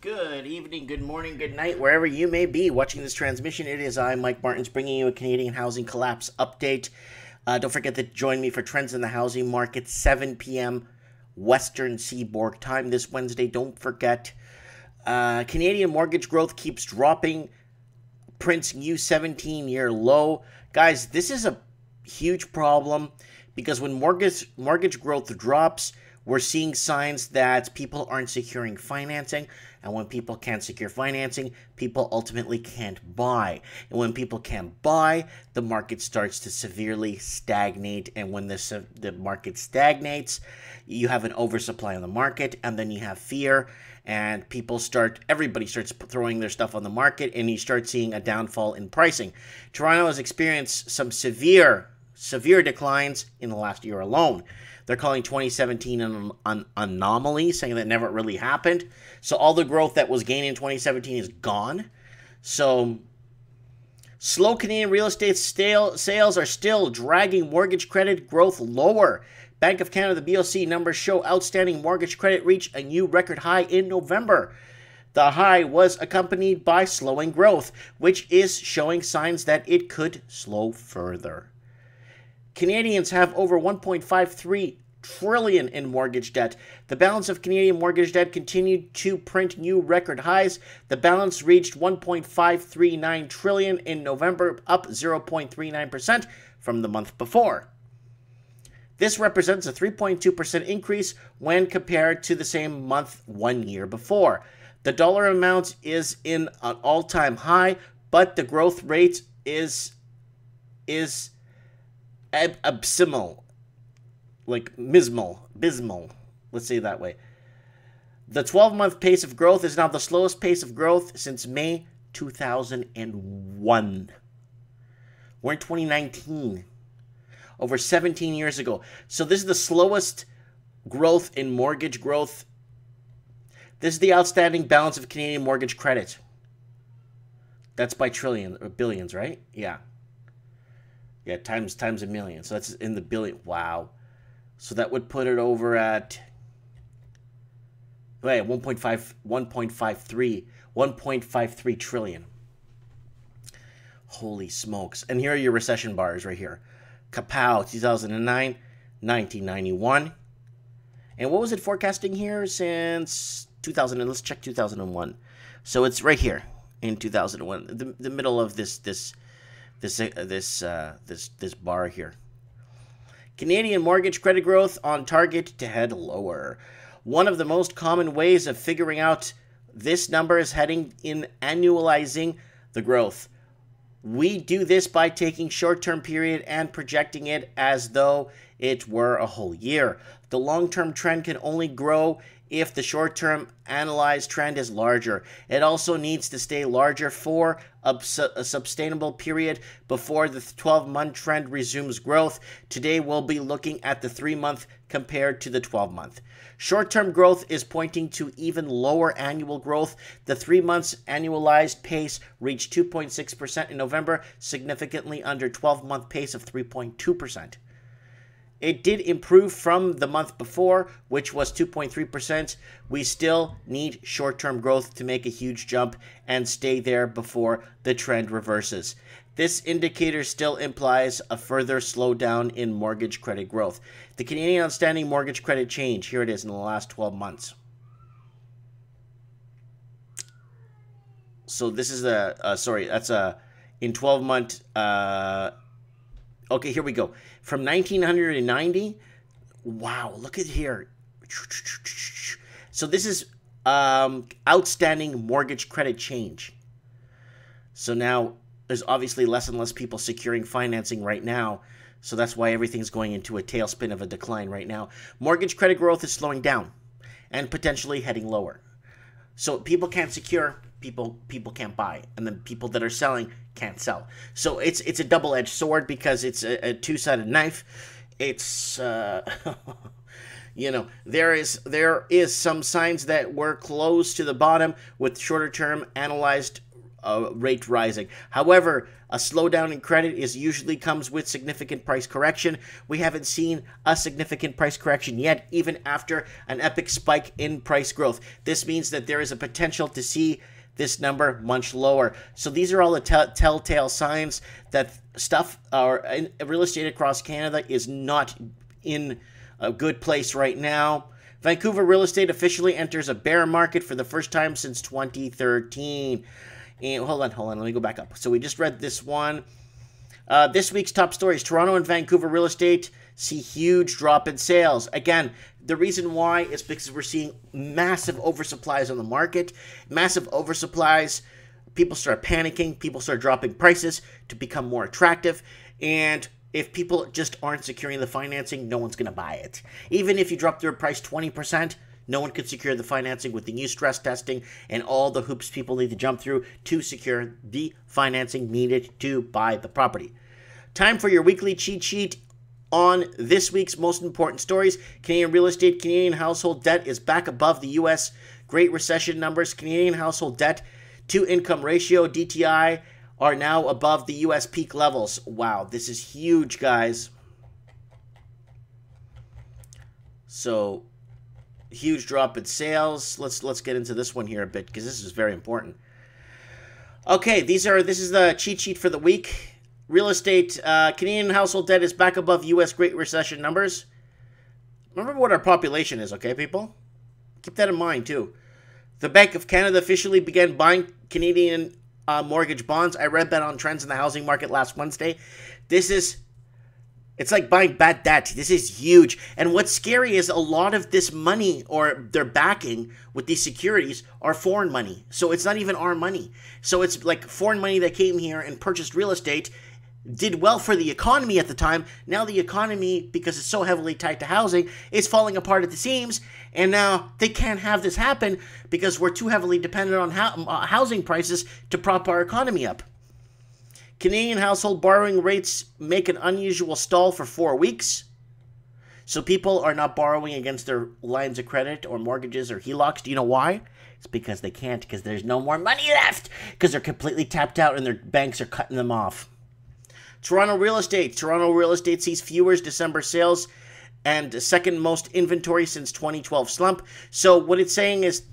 Good evening, good morning, good night, wherever you may be watching this transmission. It is I, Mike Martins, bringing you a Canadian housing collapse update. Don't forget to join me for Trends in the Housing Market, 7 p.m. Western Seaboard time this Wednesday. Don't forget, Canadian mortgage growth keeps dropping, prints new 17-year low. Guys, this is a huge problem because when mortgage growth drops, we're seeing signs that people aren't securing financing, and when people can't secure financing, people ultimately can't buy. And when people can't buy, the market starts to severely stagnate, and when the market stagnates, you have an oversupply on the market, and then you have fear, and everybody starts throwing their stuff on the market, and you start seeing a downfall in pricing. Toronto has experienced some severe declines in the last year alone. They're calling 2017 an anomaly, saying that never really happened. So all the growth that was gained in 2017 is gone. So slow Canadian real estate sales are still dragging mortgage credit growth lower. Bank of Canada, the BOC numbers show outstanding mortgage credit reached a new record high in November. The high was accompanied by slowing growth, which is showing signs that it could slow further. Canadians have over $1.53 trillion in mortgage debt. The balance of Canadian mortgage debt continued to print new record highs. The balance reached $1.539 trillion in November, up 0.39% from the month before. This represents a 3.2% increase when compared to the same month 1 year before. The dollar amount is in an all-time high, but the growth rate is abysmal, like abysmal. Let's say it that way. The 12-month pace of growth is now the slowest pace of growth since May 2001. We're in 2019, over 17 years ago. So this is the slowest growth in mortgage growth. This is the outstanding balance of Canadian mortgage credit. That's by trillion or billions, right? Yeah. Yeah, times a million. So that's in the billion. Wow. So that would put it over at 1.53 trillion. Holy smokes. And here are your recession bars right here. Kapow, 2009, 1991. And what was it forecasting here since 2000? Let's check 2001. So it's right here in 2001, the middle of this bar here. Canadian mortgage credit growth on target to head lower. One of the most common ways of figuring out this number is annualizing the growth. We do this by taking short-term period and projecting it as though it were a whole year. The long-term trend can only grow if the short-term analyzed trend is larger. It also needs to stay larger for a sustainable period before the 12-month trend resumes growth. Today we'll be looking at the 3-month compared to the 12-month. Short-term growth is pointing to even lower annual growth. The 3 months annualized pace reached 2.6% in November, significantly under 12-month pace of 3.2%. It did improve from the month before, which was 2.3%. We still need short-term growth to make a huge jump and stay there before the trend reverses. This indicator still implies a further slowdown in mortgage credit growth. The Canadian outstanding mortgage credit change, here it is in the last 12 months. So this is in 12-month. Okay, here we go. From 1990, wow, look at here. So this is outstanding mortgage credit change. So now there's obviously less and less people securing financing right now. So that's why everything's going into a tailspin of a decline right now. Mortgage credit growth is slowing down and potentially heading lower. So people can't secure, people can't buy, and then people that are selling can't sell. So it's a double-edged sword because it's a two-sided knife. It's you know, there is some signs that we're close to the bottom with shorter-term analyzed rate rising. However, a slowdown in credit usually comes with significant price correction. We haven't seen a significant price correction yet, even after an epic spike in price growth. This means that there is a potential to see this number much lower. So these are all the telltale signs that stuff real estate across Canada is not in a good place right now. Vancouver real estate officially enters a bear market for the first time since 2013. And hold on, let me go back up. So we just read this one. This week's top stories: Toronto and Vancouver real estate see huge drop in sales. Again, the reason why is because we're seeing massive oversupplies on the market. Massive oversupplies. People start panicking. People start dropping prices to become more attractive. And if people just aren't securing the financing, no one's going to buy it. Even if you drop their price 20%, no one could secure the financing with the new stress testing and all the hoops people need to jump through to secure the financing needed to buy the property. Time for your weekly cheat sheet on this week's most important stories. Canadian real estate, Canadian household debt is back above the U.S. Great Recession numbers. Canadian household debt to income ratio, DTI, are now above the U.S. peak levels. Wow, this is huge, guys. So, huge drop in sales. Let's get into this one here a bit because this is very important. Okay, this is the cheat sheet for the week. Real estate, Canadian household debt is back above U.S. Great Recession numbers. Remember what our population is, okay, people? Keep that in mind, too. The Bank of Canada officially began buying Canadian mortgage bonds. I read that on Trends in the Housing Market last Wednesday. It's like buying bad debt. This is huge. And what's scary is a lot of this money, or their backing with these securities, are foreign money. So it's not even our money. So it's like foreign money that came here and purchased real estate, did well for the economy at the time. Now the economy, because it's so heavily tied to housing, is falling apart at the seams. And now they can't have this happen because we're too heavily dependent on housing prices to prop our economy up. Canadian household borrowing rates make an unusual stall for 4 weeks. So people are not borrowing against their lines of credit or mortgages or HELOCs. Do you know why? It's because they can't, because there's no more money left, because they're completely tapped out and their banks are cutting them off. Toronto real estate. Toronto real estate sees fewer December sales and second most inventory since 2012 slump. So what it's saying is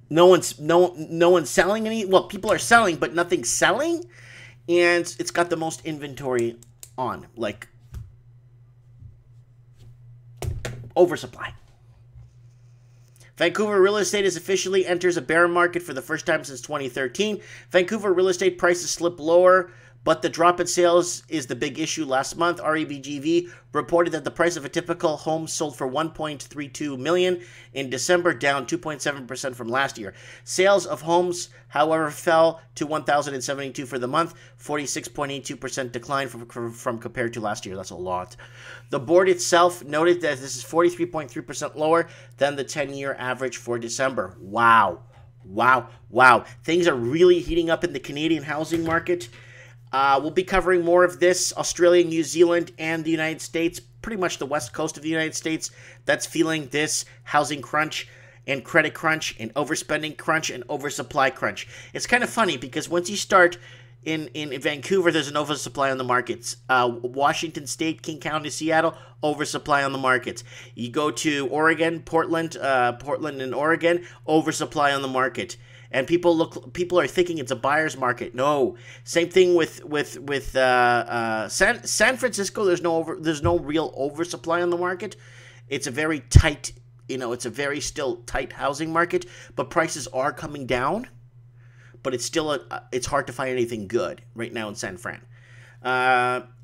no one's selling any. Well, people are selling, but nothing's selling. And it's got the most inventory on, like oversupply. Vancouver real estate is officially enters a bear market for the first time since 2013. Vancouver real estate prices slip lower, but the drop in sales is the big issue. Last month, REBGV reported that the price of a typical home sold for $1.32 million in December, down 2.7% from last year. Sales of homes, however, fell to 1,072 for the month, 46.82% decline from compared to last year. That's a lot. The board itself noted that this is 43.3% lower than the 10-year average for December. Wow. Wow. Wow. Things are really heating up in the Canadian housing market. We'll be covering more of this. Australia, New Zealand, and the United States, pretty much the west coast of the United States, that's feeling this housing crunch and credit crunch and overspending crunch and oversupply crunch. It's kind of funny because once you start in Vancouver, there's an oversupply on the markets. Washington State, King County, Seattle, oversupply on the markets. You go to Oregon, Portland and Oregon, oversupply on the market. And people are thinking it's a buyer's market. No, same thing with San Francisco. There's no real oversupply on the market. It's a very tight, it's a very still tight housing market. But prices are coming down. But it's still it's hard to find anything good right now in San Fran.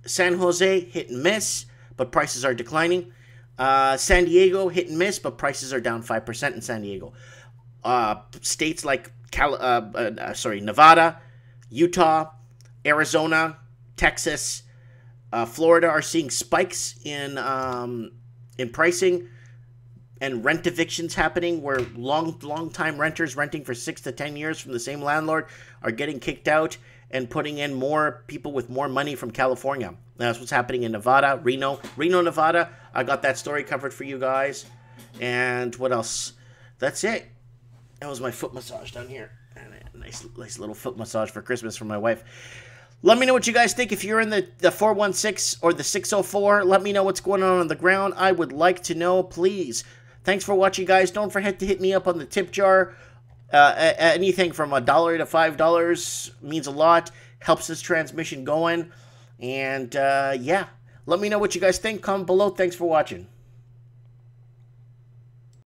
San Jose, hit and miss, but prices are declining. San Diego, hit and miss, but prices are down 5% in San Diego. States like Nevada, Utah, Arizona, Texas, Florida are seeing spikes in pricing and rent evictions happening, where long-time renters renting for 6 to 10 years from the same landlord are getting kicked out and putting in more people with more money from California. That's what's happening in Nevada, Reno, Nevada. I got that story covered for you guys. And what else? That's it. That was my foot massage down here. And a nice little foot massage for Christmas for my wife. Let me know what you guys think. If you're in the 416 or the 604, let me know what's going on the ground. I would like to know, please. Thanks for watching, guys. Don't forget to hit me up on the tip jar. Anything from $1 to $5 means a lot. Helps this transmission going. And, yeah. Let me know what you guys think. Comment below. Thanks for watching.